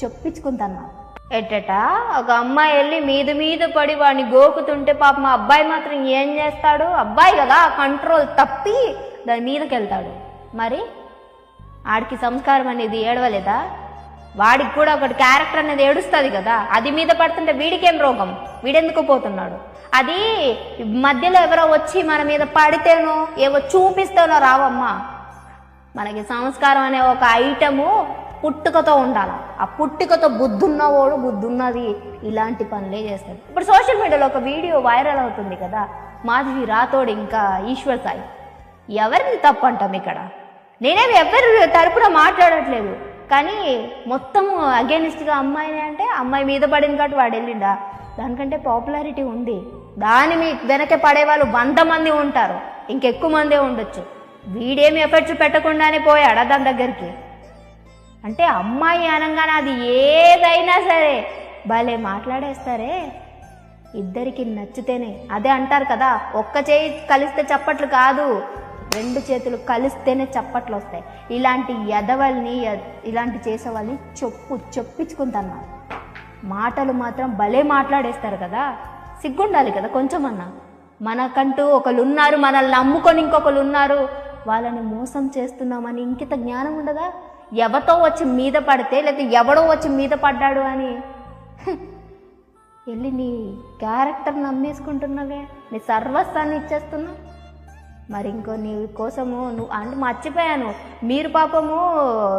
చెప్పించుకుంటున్నా. ఎట్టట ఒక అమ్మాయి వెళ్ళి మీద పడి వాడిని గోకుతుంటే పాపం మా అబ్బాయి మాత్రం ఏం చేస్తాడు? అబ్బాయి కదా, కంట్రోల్ తప్పి దాని మీదకి వెళ్తాడు. మరి ఆడికి సంస్కారం అనేది ఏడవలేదా? వాడికి కూడా ఒకటి క్యారెక్టర్ అనేది ఏడుస్తుంది కదా. అది మీద పడుతుంటే వీడికేం రోగం? వీడెందుకు పోతున్నాడు? అది మధ్యలో ఎవరో వచ్చి మన మీద పడితేనో ఏవో చూపిస్తేనో రావమ్మా. మనకి సంస్కారం అనే ఒక ఐటము పుట్టుకతో ఉండాలి. ఆ పుట్టుకతో బుద్ధున్నవాడు బుద్ధున్నది ఇలాంటి పనులే చేస్తాడు. ఇప్పుడు సోషల్ మీడియాలో ఒక వీడియో వైరల్ అవుతుంది కదా, మాధవి రాథోడ్ ఇంకా ఈశ్వర్ సాయి. ఎవరిని తప్పు అంటాం ఇక్కడ? నేనేమి ఎవరి తరపున మాట్లాడట్లేదు, కానీ మొత్తం అగేనిస్ట్గా అమ్మాయిని అంటే అమ్మాయి మీద పడింది కాబట్టి వాడు వెళ్ళిండా? దానికంటే పాపులారిటీ ఉంది. దాని వెనక పడేవాళ్ళు 100 మంది ఉంటారు, ఇంకెక్కువ మందే ఉండొచ్చు. వీడేమి ఎఫర్ట్స్ పెట్టకుండానే పోయాడా దాని దగ్గరికి? అంటే అమ్మాయి అనగానే అది ఏదైనా సరే భలే మాట్లాడేస్తారే. ఇద్దరికి నచ్చితేనే, అదే అంటారు కదా, ఒక్క చేయి కలిస్తే చప్పట్లు కాదు, 2 చేతులు కలిస్తేనే చప్పట్లు వస్తాయి. ఇలాంటి ఎదవల్ని, ఇలాంటి చేసే వాళ్ళని చెప్పించుకుంటున్నారు. మాటలు మాత్రం భలే మాట్లాడేస్తారు కదా. సిగ్గుండాలి కదా కొంచెమన్నా. మనకంటూ ఒకళ్ళు ఉన్నారు, మనల్ని నమ్ముకొని ఇంకొకళ్ళు ఉన్నారు, వాళ్ళని మోసం చేస్తున్నామని ఇంకిత జ్ఞానం ఉండదా? ఎవతో వచ్చి మీద పడితే లేదా ఎవడో వచ్చి మీద పడ్డాడు అని వెళ్ళి నీ క్యారెక్టర్ నమ్మేసుకుంటున్నావే, నీ సర్వస్వాన్ని ఇచ్చేస్తున్నావు. మరి ఇంకో నీ కోసము నువ్వు అంటే మర్చిపోయాను, మీరు పాపము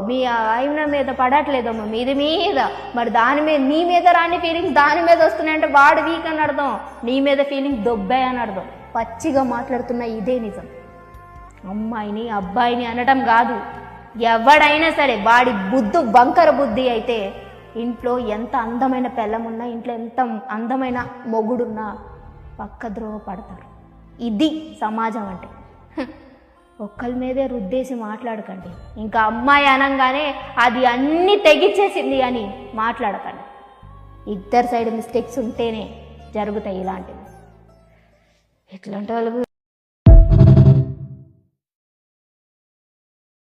మీ ఆయన మీద పడట్లేదమ్మా, మీద మరి దాని మీద నీ మీద రాని ఫీలింగ్స్ దాని మీద వస్తున్నాయంటే వాడు వీక్ అని అర్థం, నీ మీద ఫీలింగ్స్ దొబ్బాయి అని అర్థం. పచ్చిగా మాట్లాడుతున్నా ఇదే నిజం. అమ్మాయిని అబ్బాయిని అనడం కాదు, ఎవడైనా సరే వాడి వంకర బుద్ధి అయితే ఇంట్లో ఎంత అందమైన పెళ్ళమున్నా, ఇంట్లో ఎంత అందమైన మొగుడున్నా పక్కద్రోవ పడతారు. ఇది సమాజం అంటే. ఒక్కరి మీదే రుద్దేసి మాట్లాడకండి. ఇంకా అమ్మాయి అనగానే అది అన్నీ తెగిచ్చేసింది అని మాట్లాడకండి. ఇద్దరు సైడ్ మిస్టేక్స్ ఉంటేనే జరుగుతాయి ఇలాంటివి. ఇట్లాంటి వాళ్ళకు